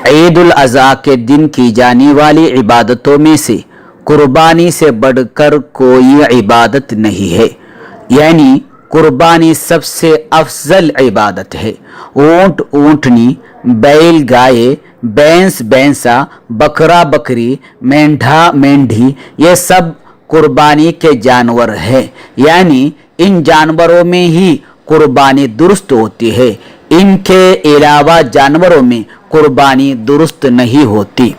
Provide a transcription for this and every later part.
ईद उल अज़हा के दिन की जाने वाली इबादतों में से कुर्बानी से बढ़कर कोई इबादत नहीं है, यानी कुर्बानी सबसे अफजल इबादत है। ऊंट ऊंटनी, बैल गाय, भैंस भैंसा, बकरा बकरी, मेंढा मेंढी, ये सब कुर्बानी के जानवर हैं, यानी इन जानवरों में ही कुर्बानी दुरुस्त होती है। इनके अलावा जानवरों में कुर्बानी दुरुस्त नहीं होती।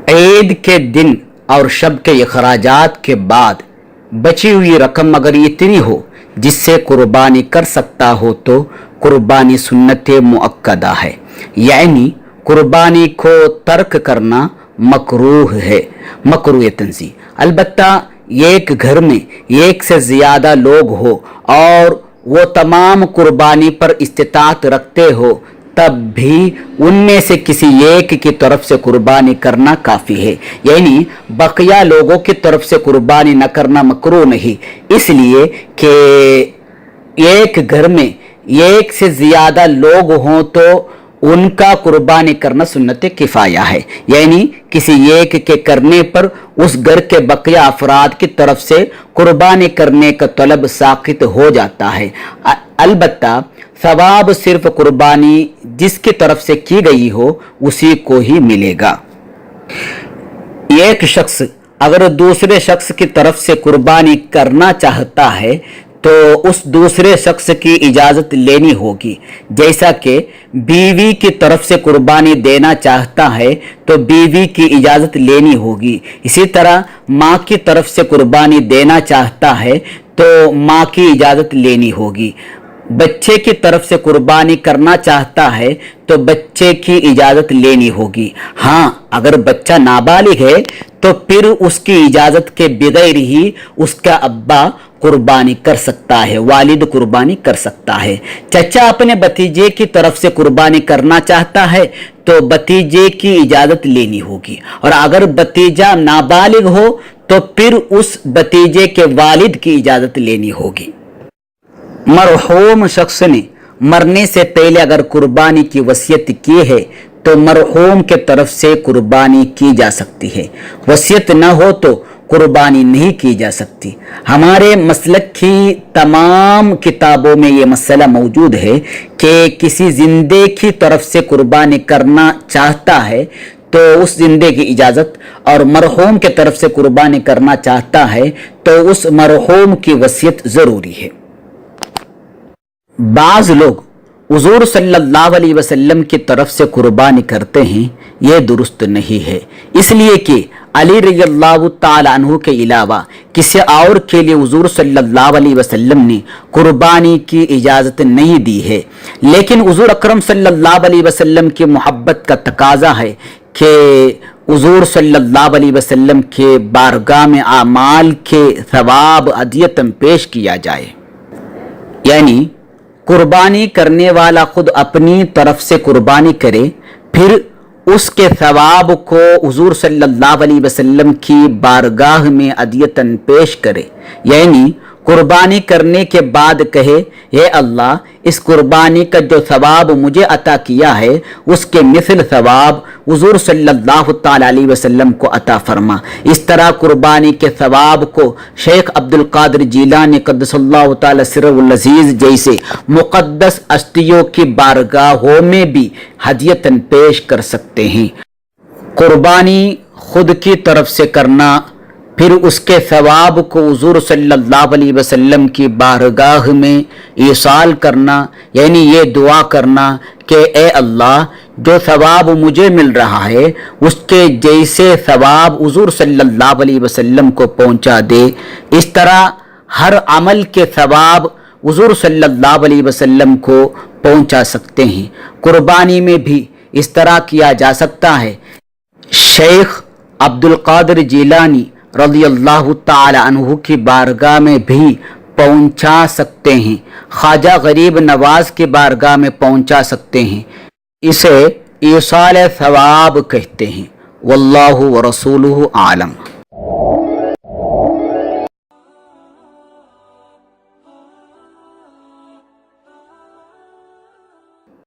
ईद के दिन और शब के अखराजात के बाद बची हुई रकम अगर इतनी हो जिससे कुर्बानी कर सकता हो तो कुर्बानी सुन्नत मुअक्कदा है, यानी कुर्बानी को तर्क करना मकरूह है, मकरूह तंज़ीह। अलबत्ता एक घर में एक से ज़्यादा लोग हो और वो तमाम कुर्बानी पर इस्तिताअत रखते हो तब भी उनमें से किसी एक की तरफ से कुर्बानी करना काफ़ी है, यानी बकिया लोगों की तरफ से कुर्बानी न करना मकरूह नहीं, इसलिए कि एक घर में एक से ज़्यादा लोग हों तो उनका कुर्बानी करना सुन्नत किफ़ाया है, यानी किसी एक के करने पर उस घर के बकिया अफराद की तरफ से कुर्बानी करने का तलब साकित हो जाता है। अलबत्ता सवाब सिर्फ कुर्बानी जिसकी तरफ से की गई हो उसी को ही मिलेगा। एक शख्स अगर दूसरे शख्स की तरफ से कुर्बानी करना चाहता है तो उस दूसरे शख्स की इजाज़त लेनी होगी। जैसा कि बीवी की तरफ से कुर्बानी देना चाहता है तो बीवी की इजाज़त लेनी होगी। इसी तरह माँ की तरफ से कुर्बानी देना चाहता है तो माँ की इजाज़त लेनी होगी। बच्चे की तरफ से कुर्बानी करना चाहता है तो बच्चे की इजाज़त लेनी होगी। हाँ, अगर बच्चा नाबालिग है तो फिर उसकी इजाज़त के बगैर ही उसका अब्बा कुर्बानी कर सकता है, वालिद कुर्बानी कर सकता है। चचा अपने भतीजे की तरफ से कुर्बानी करना चाहता है तो भतीजे की इजाज़त लेनी होगी, और अगर भतीजा नाबालिग हो तो फिर उस भतीजे के वालिद की इजाज़त लेनी होगी। मरहूम शख्स ने मरने से पहले अगर कुर्बानी की वसीयत की है तो मरहूम के तरफ से कुर्बानी की जा सकती है, वसीयत न हो तो कुर्बानी नहीं की जा सकती। हमारे मसलक की तमाम किताबों में ये मसला मौजूद है कि किसी जिंदे की तरफ से कुर्बानी करना चाहता है तो उस जिंदे की इजाज़त, और मरहूम के तरफ से कुर्बानी करना चाहता है तो उस मरहूम की वसीयत ज़रूरी है। बाज़ लोग हुज़ूर सल्लल्लाहु अलैहि वसल्लम की तरफ से कुर्बानी करते हैं, ये दुरुस्त नहीं है, इसलिए कि अली रज़ियल्लाहु ताला अन्हु के अलावा किसी और के लिए हुज़ूर सल्लल्लाहु अलैहि वसल्लम ने कुर्बानी की इजाज़त नहीं दी है। लेकिन हुज़ूर अकरम सल्लल्लाहु अलैहि वसल्लम की मोहब्बत का तकाज़ा है कि हुज़ूर सल्लल्लाहु अलैहि वसल्लम के बारगाह में आमाल के सवाब अदियतन पेश किया जाए, यानी कुर्बानी करने वाला खुद अपनी तरफ से कुर्बानी करे, फिर उसके सवाब को हुज़ूर सल्लल्लाहु अलैहि वसल्लम की बारगाह में अदियतन पेश करे, यानी कुर्बानी करने के बाद कहे, हे अल्लाह, इस कुर्बानी का जो सवाब मुझे अता किया है उसके मिसल सवाब हुज़ूर सल्लल्लाहु ताला अलैहि वसल्लम को अता फरमा। इस तरह कुर्बानी के सवाब को शेख अब्दुल कादिर जीलानी क़द्दसल्लाहु ताला सिर्रुल अज़ीज़ जैसे मुक़द्दस हस्तियों की बारगाहों में भी हदियतन पेश कर सकते हैं। कुर्बानी खुद की तरफ से करना, फिर उसके सवाब को हुज़ूर सल्लल्लाहु अलैहि वसल्लम की बारगाह में ईसाल करना, यानी ये दुआ करना कि ए अल्लाह, जो सवाब मुझे मिल रहा है उसके जैसे सवाब हुज़ूर सल्लल्लाहु अलैहि वसल्लम को पहुंचा दे। इस तरह हर अमल के सवाब हुज़ूर सल्लल्लाहु अलैहि वसल्लम को पहुंचा सकते हैं। कुर्बानी में भी इस तरह किया जा सकता है। शेख अब्दुल कादिर जीलानी रज़ियल्लाहु ताला अन्हु की बारगाह में भी पहुंचा सकते हैं, ख्वाजा गरीब नवाज की बारगाह में पहुंचा सकते हैं। इसे ईसाल सवाब कहते हैं। वल्लाहु व रसूलुहु आलम।